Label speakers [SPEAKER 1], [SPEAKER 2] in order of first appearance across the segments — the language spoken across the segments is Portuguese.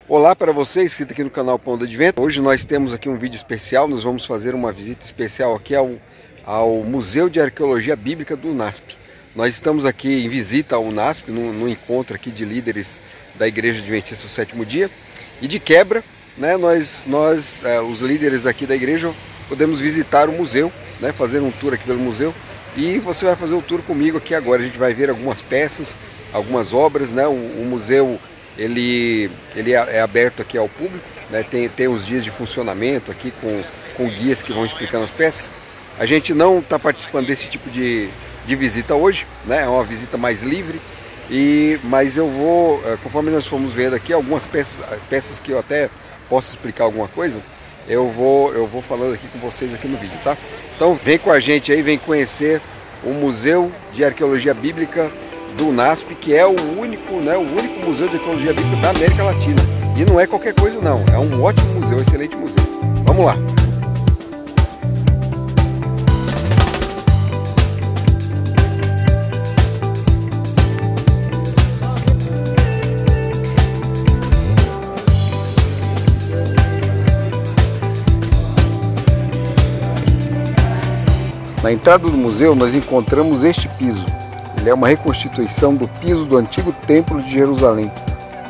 [SPEAKER 1] Olá para você, inscrito aqui no canal Pão do Advento. Hoje nós temos aqui um vídeo especial, nós vamos fazer uma visita especial aqui ao Museu de Arqueologia Bíblica do UNASP. Nós estamos aqui em visita ao UNASP, num encontro aqui de líderes da Igreja Adventista do Sétimo Dia. E de quebra, né, os líderes aqui da igreja, podemos visitar o museu, né, fazer um tour aqui pelo museu. E você vai fazer o tour comigo aqui agora. A gente vai ver algumas peças, algumas obras, né? O museu ele é aberto aqui ao público, né? Tem os dias de funcionamento aqui com guias que vão explicando as peças. A gente não está participando desse tipo de visita hoje, né? É uma visita mais livre, mas eu vou, conforme nós formos vendo aqui, algumas peças que eu até posso explicar alguma coisa, eu vou falando aqui com vocês aqui no vídeo, tá? Então vem com a gente aí, vem conhecer o Museu de Arqueologia Bíblica do UNASP, que é o único museu de arqueologia bíblica da América Latina. E não é qualquer coisa não, é um ótimo museu, excelente museu. Vamos lá! Na entrada do museu nós encontramos este piso. Ele é uma reconstituição do piso do antigo templo de Jerusalém,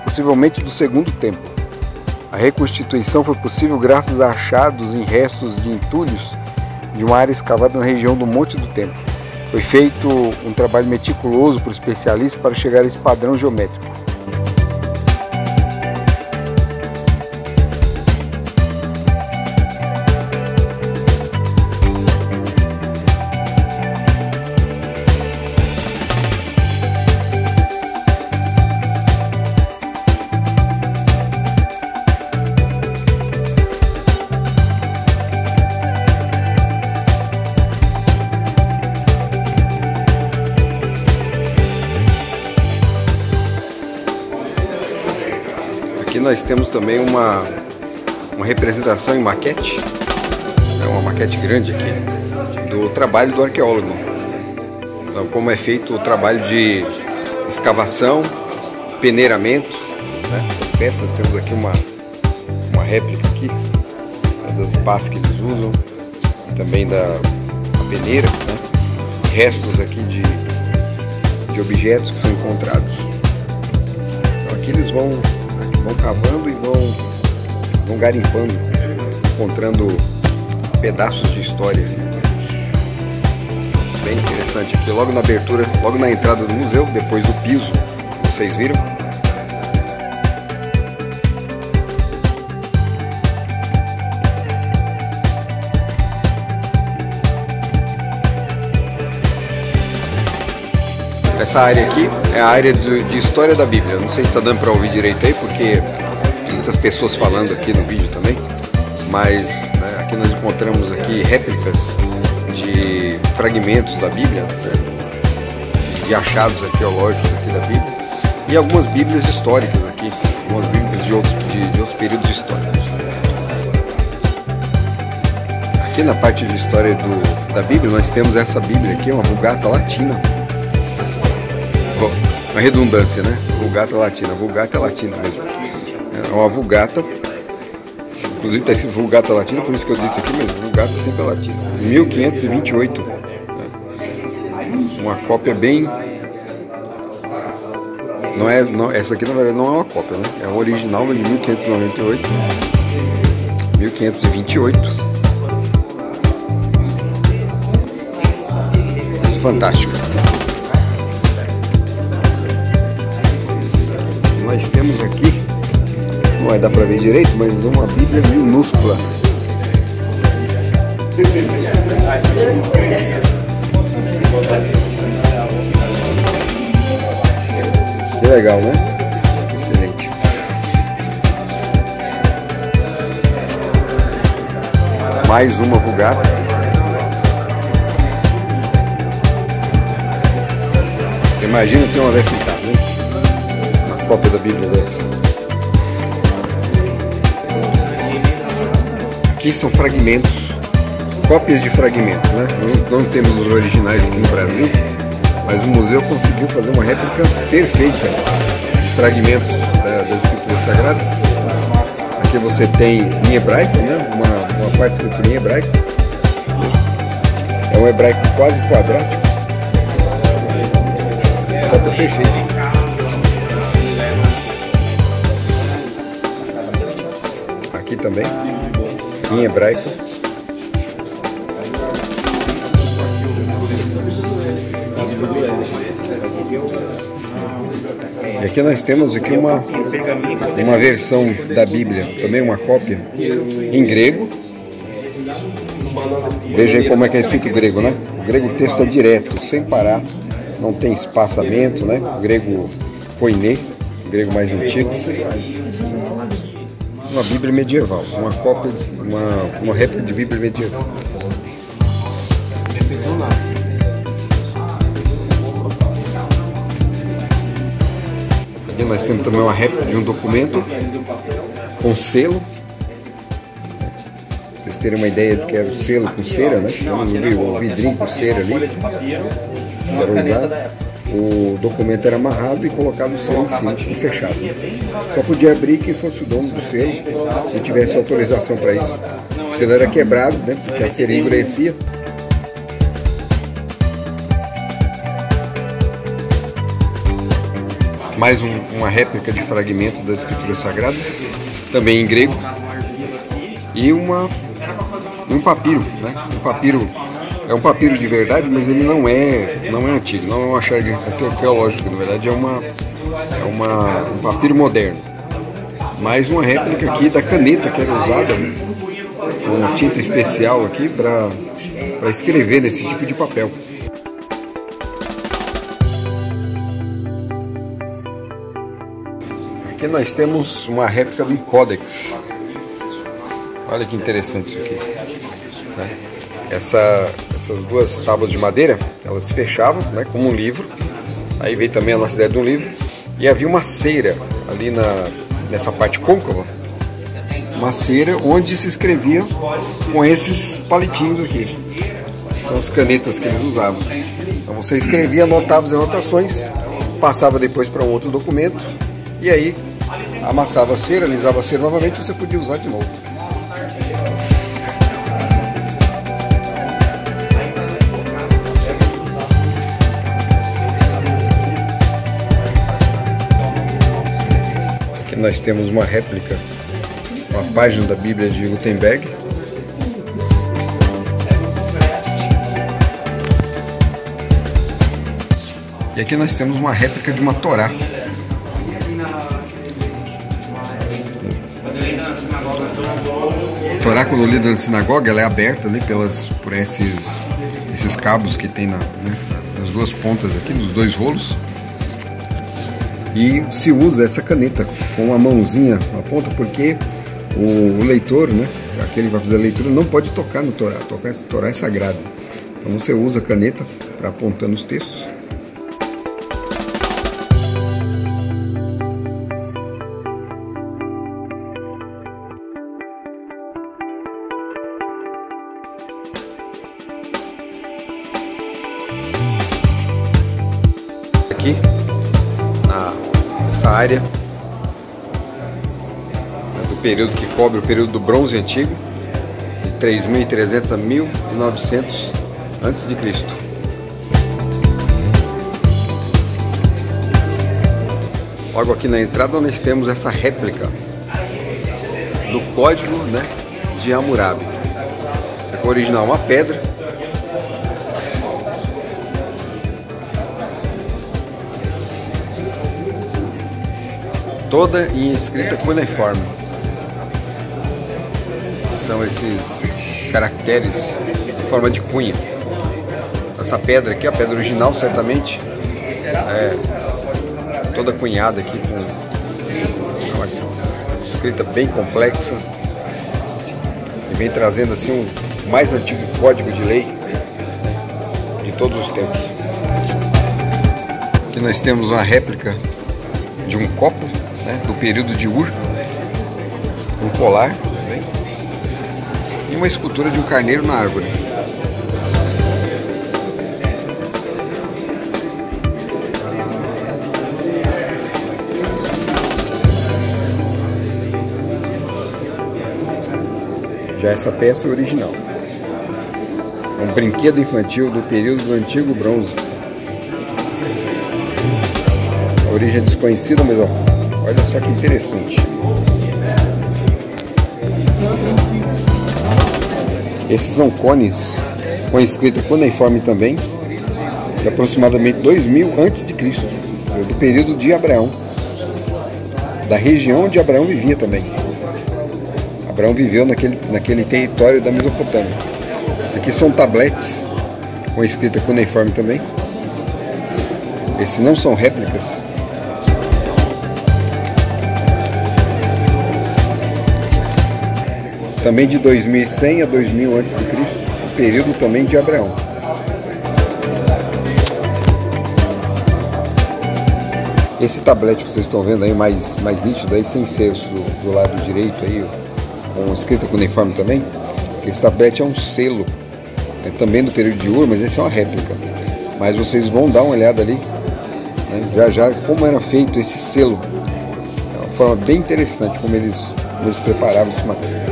[SPEAKER 1] possivelmente do segundo templo. A reconstituição foi possível graças a achados em restos de entulhos de uma área escavada na região do Monte do Templo. Foi feito um trabalho meticuloso por especialistas para chegar a esse padrão geométrico. Aqui nós temos também uma representação em maquete, uma maquete grande aqui, do trabalho do arqueólogo. Então, como é feito o trabalho de escavação, peneiramento, né, das peças. Temos aqui uma réplica aqui, né, das pás que eles usam, também da peneira, né, restos aqui de objetos que são encontrados. Então aqui eles vão cavando e vão garimpando, encontrando pedaços de história. Bem interessante aqui, logo na abertura, logo na entrada do museu, depois do piso, vocês viram? Essa área aqui é a área de história da Bíblia. Não sei se está dando para ouvir direito aí, porque tem muitas pessoas falando aqui no vídeo também. Mas né, aqui nós encontramos aqui réplicas de fragmentos da Bíblia, né, de achados arqueológicos aqui da Bíblia, e algumas Bíblias históricas aqui, algumas Bíblias de outros períodos históricos. Aqui na parte de história da Bíblia nós temos essa Bíblia aqui, uma Vulgata Latina. Uma redundância, né? Vulgata Latina. Vulgata é latina mesmo. É uma Vulgata. Inclusive está escrito Vulgata Latina, por isso que eu disse aqui mesmo. Vulgata sempre é latina. 1528. Né? Uma cópia bem... Essa aqui na verdade não é uma cópia, né? É um original de 1598. 1528. Fantástico. Nós temos aqui, não vai dar para ver direito, mas uma Bíblia minúscula. Que legal, né? Excelente. Mais uma Vulgata. Você imagina ter uma dessa em casa, né? Cópia da Bíblia dessa. Aqui são fragmentos, cópias de fragmentos, né? Não temos os originais aqui no Brasil, mas o museu conseguiu fazer uma réplica perfeita de fragmentos das Escrituras Sagradas Aqui você tem em hebraico, né? Uma parte escrita em hebraico. É um hebraico quase quadrático. Tá perfeito. Aqui também, em hebraico. E aqui nós temos aqui uma versão da Bíblia, também uma cópia em grego. Veja aí como é que é escrito o grego, né? O grego, o texto é direto, sem parar, não tem espaçamento, né? O grego koiné, o grego mais antigo. Uma Bíblia medieval, uma cópia, uma réplica de Bíblia medieval. Aqui nós temos também uma réplica de um documento com selo. Pra vocês terem uma ideia do que era o selo com cera, né? O vidrinho com cera ali, era usado. O documento era amarrado e colocado o selo em cima e fechado. Só podia abrir quem fosse o dono do selo, se tivesse autorização para isso. O selo era quebrado, né? Porque a cera endurecia. Mais uma réplica de fragmento das Escrituras Sagradas, também em grego, e um papiro, né? Um papiro é um papiro de verdade, mas ele não é antigo, não é um achargo arqueológico, na verdade é um papiro moderno. Mais uma réplica aqui da caneta que era usada, com tinta especial aqui para escrever nesse tipo de papel. Aqui nós temos uma réplica de um códex. Olha que interessante isso aqui, né? Essas duas tábuas de madeira, elas se fechavam, né, como um livro. Aí veio também a nossa ideia de um livro. E havia uma cera ali nessa parte côncava, uma cera onde se escrevia com esses palitinhos aqui. São as canetas que eles usavam. Então você escrevia, anotava as anotações, passava depois para um outro documento. E aí amassava a cera, alisava a cera novamente e você podia usar de novo. Aqui nós temos uma réplica, uma página da Bíblia de Gutenberg. E aqui nós temos uma réplica de uma Torá. A Torá, quando lida na sinagoga, ela é aberta ali por esses cabos que tem nas duas pontas aqui, nos dois rolos. E se usa essa caneta com a mãozinha na ponta, porque o leitor, né, aquele que vai fazer a leitura, não pode tocar no Torá. Tocar esse Torá é sagrado. Então você usa a caneta para apontar nos textos. Aqui nessa área do período que cobre o período do Bronze Antigo, de 3.300 a 1.900 a.C. Logo aqui na entrada nós temos essa réplica do Código, né, de Hammurabi. Esse aqui é o original, uma pedra. Toda em escrita cuneiforme. São esses caracteres em forma de cunha. Essa pedra aqui, a pedra original, certamente é toda cunhada aqui com uma escrita bem complexa e vem trazendo assim o mais antigo código de lei de todos os tempos. Aqui nós temos uma réplica de um copo, né, do período de Ur, um colar e uma escultura de um carneiro na árvore. Já essa peça é original. É um brinquedo infantil do período do Antigo Bronze. A origem é desconhecida, mas ó, olha só que interessante. Esses são cones com escrita cuneiforme também, de aproximadamente 2000 a.C., do período de Abraão, da região onde Abraão vivia também. Abraão viveu naquele território da Mesopotâmia. Esses aqui são tabletes com escrita cuneiforme também. Esses não são réplicas. Também de 2100 a 2000 a.C., período também de Abraão. Esse tablete que vocês estão vendo aí, mais nítido aí, sem ser do lado direito aí, com escrita cuneiforme também, esse tablete é um selo, é também do período de Ur, mas esse é uma réplica. Mas vocês vão dar uma olhada ali, né, já como era feito esse selo. É uma forma bem interessante como eles preparavam esse material.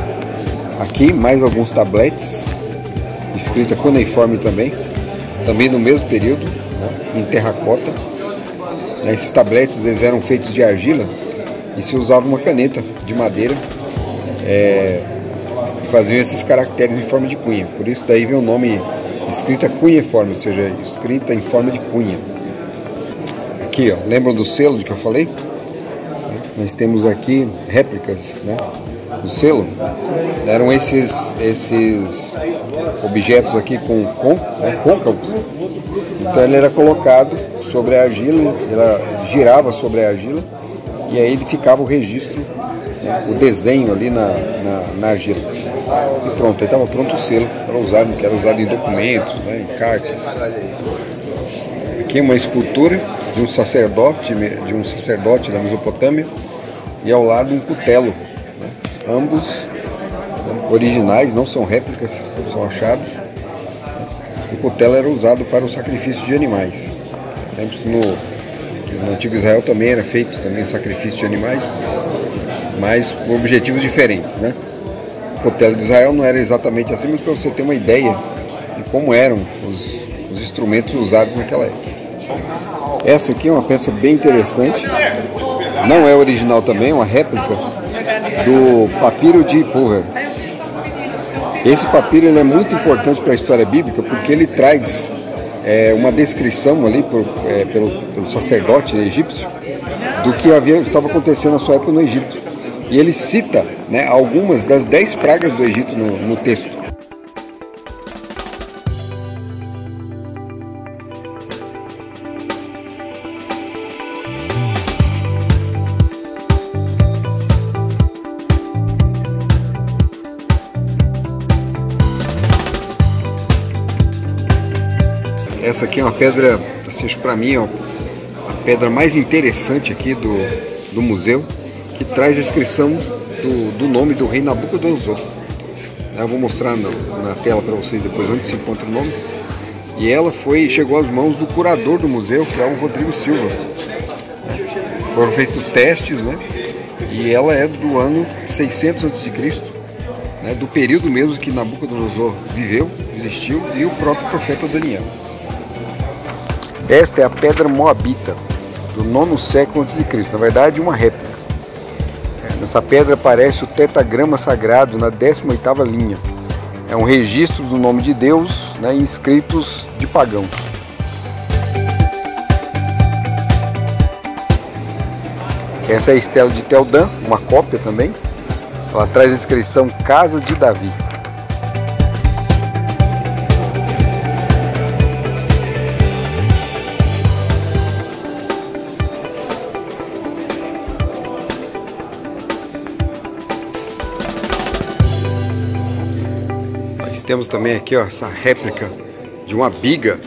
[SPEAKER 1] Aqui mais alguns tabletes, escrita cuneiforme também no mesmo período, né, em terracota. Esses tabletes eles eram feitos de argila e se usava uma caneta de madeira e faziam esses caracteres em forma de cunha. Por isso daí vem o nome escrita cuneiforme, ou seja, escrita em forma de cunha. Aqui, ó, lembram do selo de que eu falei? Nós temos aqui réplicas, né? O selo eram esses objetos aqui côncavos. Então ele era colocado sobre a argila, ela girava sobre a argila e aí ele ficava o registro, né, o desenho ali na argila. E pronto, aí estava pronto o selo que era usado em documentos, né, em cartas. Aqui uma escultura de um sacerdote da Mesopotâmia e ao lado um cutelo. Ambos, né, originais, não são réplicas, são achados. O cutelo era usado para o sacrifício de animais. Lembre-se, no Antigo Israel também era feito sacrifício de animais, mas com objetivos diferentes, né? O cutelo de Israel não era exatamente assim, mas para você ter uma ideia de como eram os instrumentos usados naquela época. Essa aqui é uma peça bem interessante, não é original também, é uma réplica do papiro de Purra. Esse papiro ele é muito importante para a história bíblica porque ele traz uma descrição ali pelo sacerdote egípcio do que estava acontecendo na sua época no Egito. E ele cita, né, algumas das 10 pragas do Egito no texto. Essa aqui é uma pedra, acho para mim, a pedra mais interessante aqui do museu, que traz a inscrição do nome do rei Nabucodonosor. Eu vou mostrar na tela para vocês depois onde se encontra o nome. E ela chegou às mãos do curador do museu, que é o Rodrigo Silva. Foram feitos testes, né? E ela é do ano 600 a.C., né? Do período mesmo que Nabucodonosor existiu, e o próprio profeta Daniel. Esta é a pedra moabita, do 9º século a.C., na verdade uma réplica. Nessa pedra aparece o tetagrama sagrado na 18ª linha. É um registro do nome de Deus, né, em escritos de pagãos. Essa é a estela de Tel Dan, uma cópia também. Ela traz a inscrição Casa de Davi. Temos também aqui, ó, essa réplica de uma biga.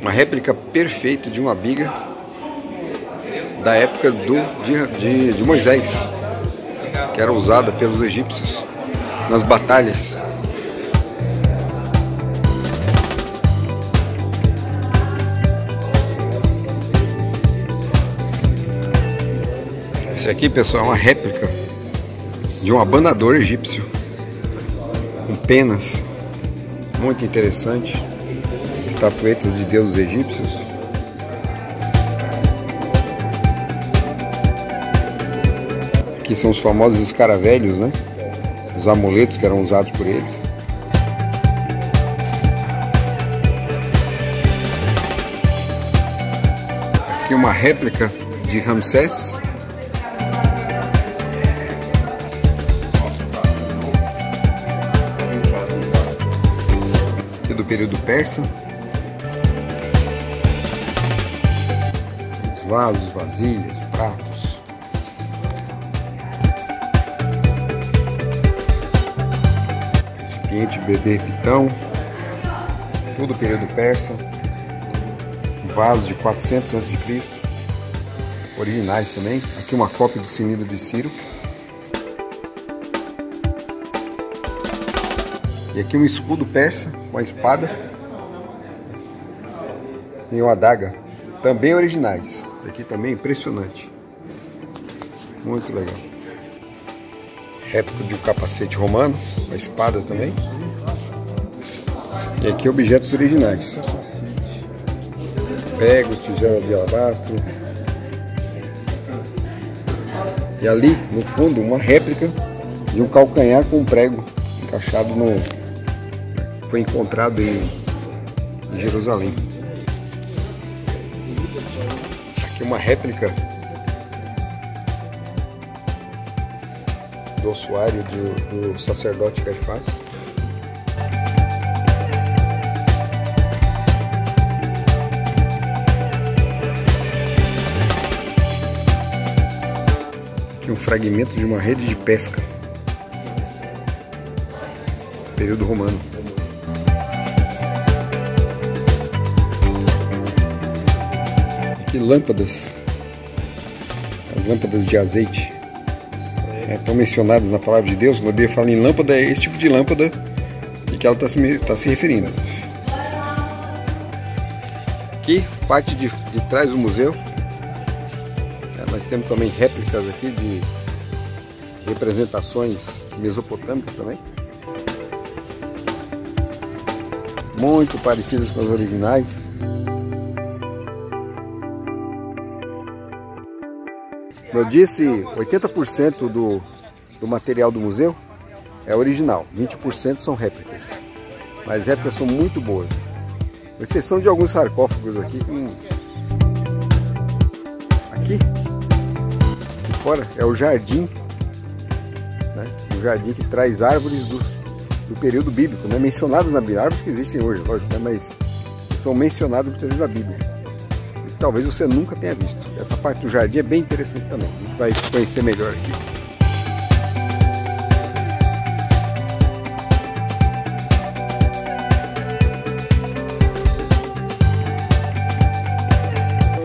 [SPEAKER 1] Uma réplica perfeita de uma biga da época de Moisés, que era usada pelos egípcios nas batalhas. Esse aqui, pessoal, é uma réplica de um abanador egípcio com penas, muito interessante. Estatuetas de deuses egípcios. Aqui são os famosos escaravelhos, né? Os amuletos que eram usados por eles. Aqui uma réplica de Ramsés. Aqui do período persa. Os vasos, vasilhas, pratos. Recipiente bebê pitão. Tudo período persa. Vasos de 400 a.C., originais também. Aqui uma cópia do Cnido de Ciro. E aqui um escudo persa com a espada e uma adaga, também originais. Isso aqui também é impressionante, muito legal. Réplica de um capacete romano, a espada também. E aqui objetos originais. Pregos, tigelas de alabastro. E ali, no fundo, uma réplica de um calcanhar com um prego encaixado no... Foi encontrado em Jerusalém. Aqui uma réplica do ossuário do sacerdote Caifás. Um fragmento de uma rede de pesca, período romano. Aqui lâmpadas, as lâmpadas de azeite, estão mencionadas na palavra de Deus. Quando a Bíblia fala em lâmpada, é esse tipo de lâmpada e que ela está se referindo. Aqui, parte de trás do museu. Nós temos também réplicas aqui de representações mesopotâmicas também. Muito parecidas com as originais. Como eu disse, 80% do material do museu é original, 20% são réplicas. Mas réplicas são muito boas. Com exceção de alguns sarcófagos aqui. Aqui fora é o jardim, né? Um jardim que traz árvores do período bíblico, né? Mencionadas na Bíblia, árvores que existem hoje, lógico, né? Mas que são mencionadas no período da Bíblia. E talvez você nunca tenha visto. Essa parte do jardim é bem interessante também. A gente vai conhecer melhor aqui.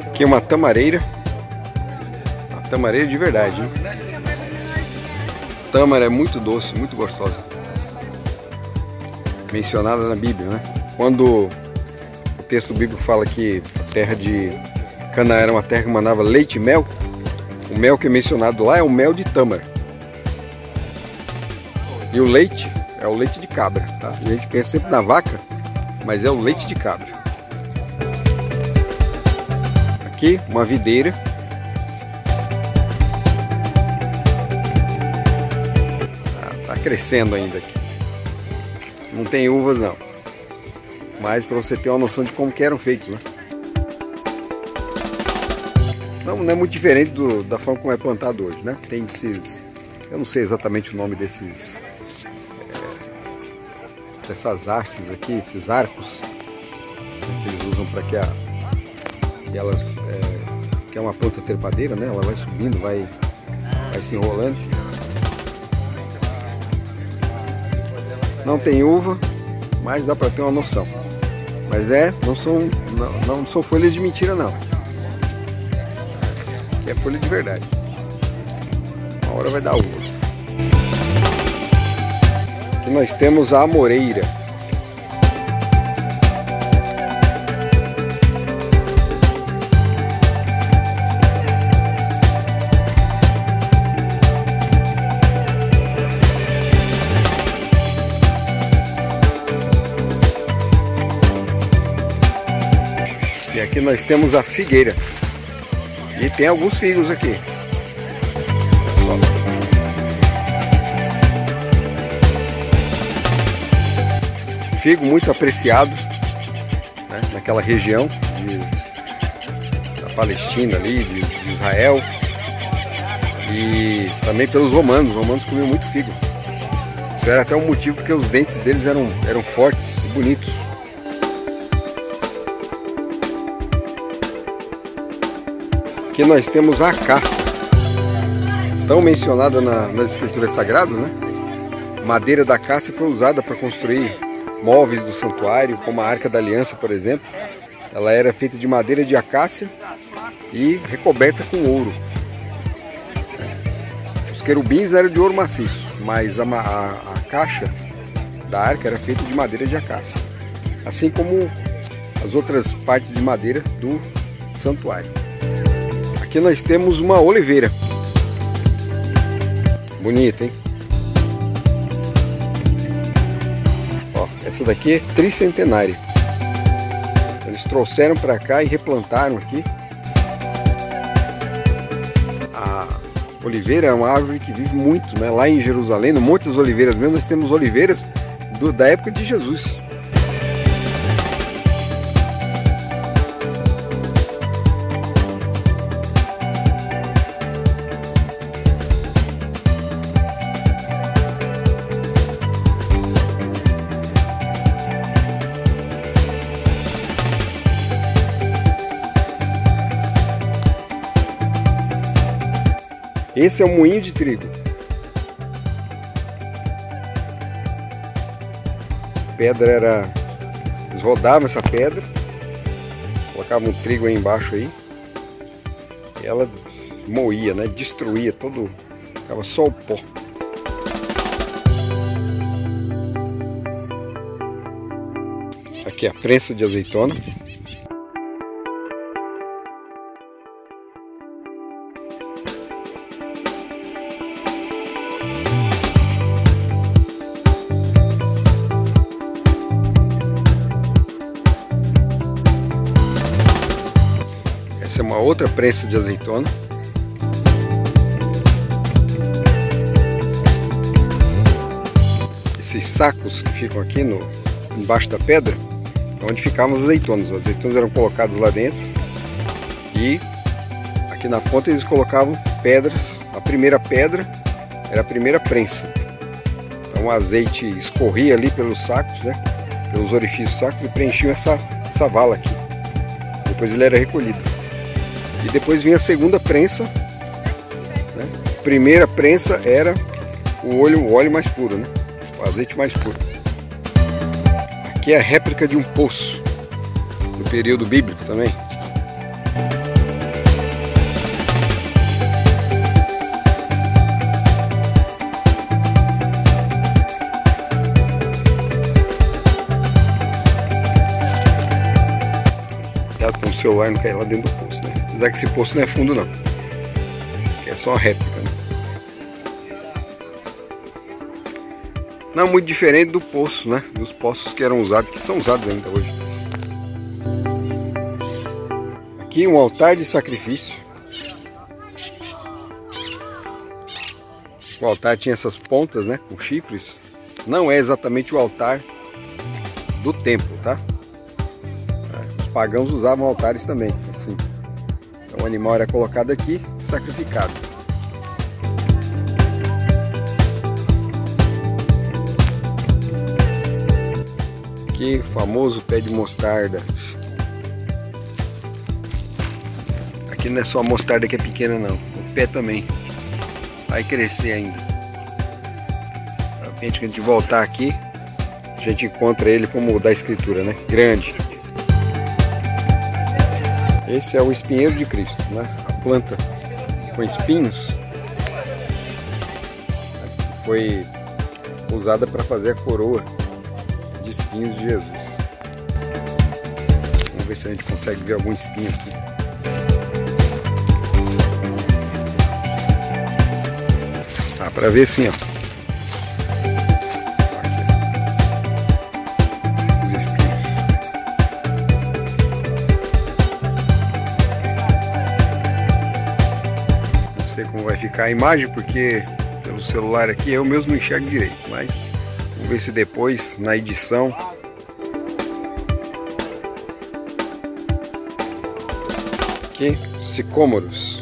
[SPEAKER 1] Aqui é uma tamareira. Tamareira de verdade, hein? Tâmara é muito doce, muito gostosa. Mencionada na Bíblia, né? Quando o texto bíblico fala que a terra de Canaã era uma terra que manava leite e mel, o mel que é mencionado lá é o mel de tâmara. E o leite é o leite de cabra, tá? A gente pensa sempre na vaca, mas é o leite de cabra. Aqui, uma videira. Crescendo ainda aqui. Não tem uvas não, mas para você ter uma noção de como que eram feitos, né? Não é muito diferente da forma como é plantado hoje, né? Tem esses, eu não sei exatamente o nome dessas hastes aqui, esses arcos que eles usam para que elas que é uma planta trepadeira, né? Ela vai subindo, vai se enrolando. Não tem uva, mas dá para ter uma noção. Mas não são folhas de mentira não. Aqui é folha de verdade. Uma hora vai dar uva. Aqui nós temos a amoreira. Aqui nós temos a figueira. E tem alguns figos aqui. Figo muito apreciado, né, naquela região da Palestina ali, de Israel. E também pelos romanos. Os romanos comiam muito figo. Isso era até um motivo porque os dentes deles eram fortes e bonitos. Aqui nós temos a acácia, tão mencionada nas escrituras sagradas, né? A madeira da acácia foi usada para construir móveis do santuário, como a Arca da Aliança, por exemplo. Ela era feita de madeira de acácia e recoberta com ouro. Os querubins eram de ouro maciço, mas a caixa da arca era feita de madeira de acácia, assim como as outras partes de madeira do santuário. Aqui nós temos uma oliveira. Bonita, hein? Ó, essa daqui é tricentenária. Eles trouxeram para cá e replantaram aqui. A oliveira é uma árvore que vive muito, né? Lá em Jerusalém, no Monte das Oliveiras mesmo, nós temos oliveiras da época de Jesus. Esse é um moinho de trigo. A pedra era... Eles rodavam essa pedra, colocavam um trigo aí embaixo aí, e ela moía, né? Destruía todo... Ficava só o pó. Aqui a prensa de azeitona. Essa é uma outra prensa de azeitona. Esses sacos que ficam aqui embaixo da pedra é onde ficavam as azeitonas. As azeitonas eram colocadas lá dentro e aqui na ponta eles colocavam pedras. A primeira pedra era a primeira prensa. Então o azeite escorria ali pelos sacos, né? Pelos orifícios dos sacos, e preenchiam essa vala aqui. Depois ele era recolhido. E depois vinha a segunda prensa, né? A primeira prensa era o óleo mais puro, né? O azeite mais puro. Aqui é a réplica de um poço, do período bíblico também. Cuidado com o celular não cair lá dentro do poço, né? Apesar que esse poço não é fundo não. Esse aqui é só uma réplica, né? Não muito diferente do poço, né? Dos poços que eram usados, que são usados ainda hoje. Aqui um altar de sacrifício. O altar tinha essas pontas, né? Com chifres. Não é exatamente o altar do templo, tá? Os pagãos usavam altares também, assim. Então o animal era colocado aqui e sacrificado. Aqui o famoso pé de mostarda. Aqui não é só a mostarda que é pequena não, o pé também vai crescer ainda. De repente, quando a gente voltar aqui, a gente encontra ele como o da escritura, né? Grande. Esse é o espinheiro de Cristo, né? A planta com espinhos foi usada para fazer a coroa de espinhos de Jesus. Vamos ver se a gente consegue ver algum espinho aqui. Dá para ver sim, ó. Aqui. Os espinhos. sei como vai ficar a imagem, porque pelo celular aqui eu mesmo não enxergo direito, mas vamos ver se depois na edição. Aqui, sicômoros.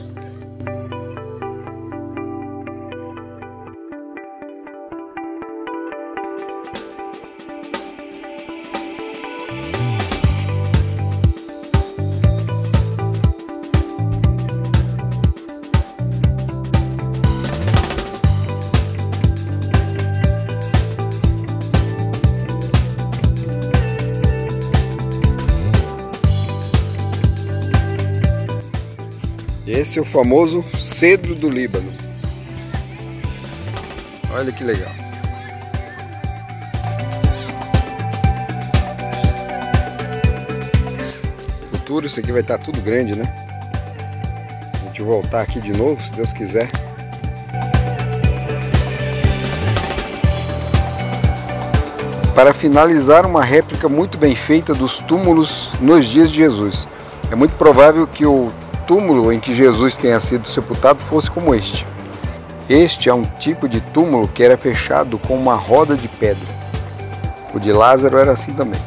[SPEAKER 1] Esse é o famoso cedro do Líbano. Olha que legal. No futuro isso aqui vai estar tudo grande, né? A gente voltar aqui de novo, se Deus quiser. Para finalizar, uma réplica muito bem feita dos túmulos nos dias de Jesus. É muito provável que o túmulo em que Jesus tenha sido sepultado fosse como este. Este é um tipo de túmulo que era fechado com uma roda de pedra. O de Lázaro era assim também.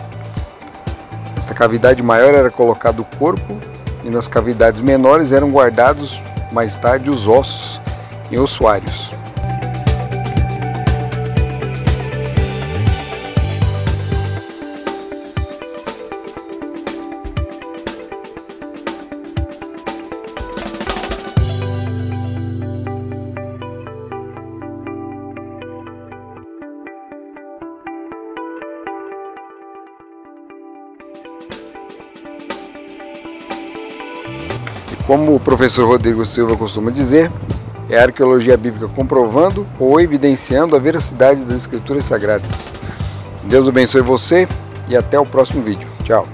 [SPEAKER 1] Nesta cavidade maior era colocado o corpo e nas cavidades menores eram guardados mais tarde os ossos em ossuários. Como o professor Rodrigo Silva costuma dizer, é a arqueologia bíblica comprovando ou evidenciando a veracidade das escrituras sagradas. Deus abençoe você e até o próximo vídeo. Tchau!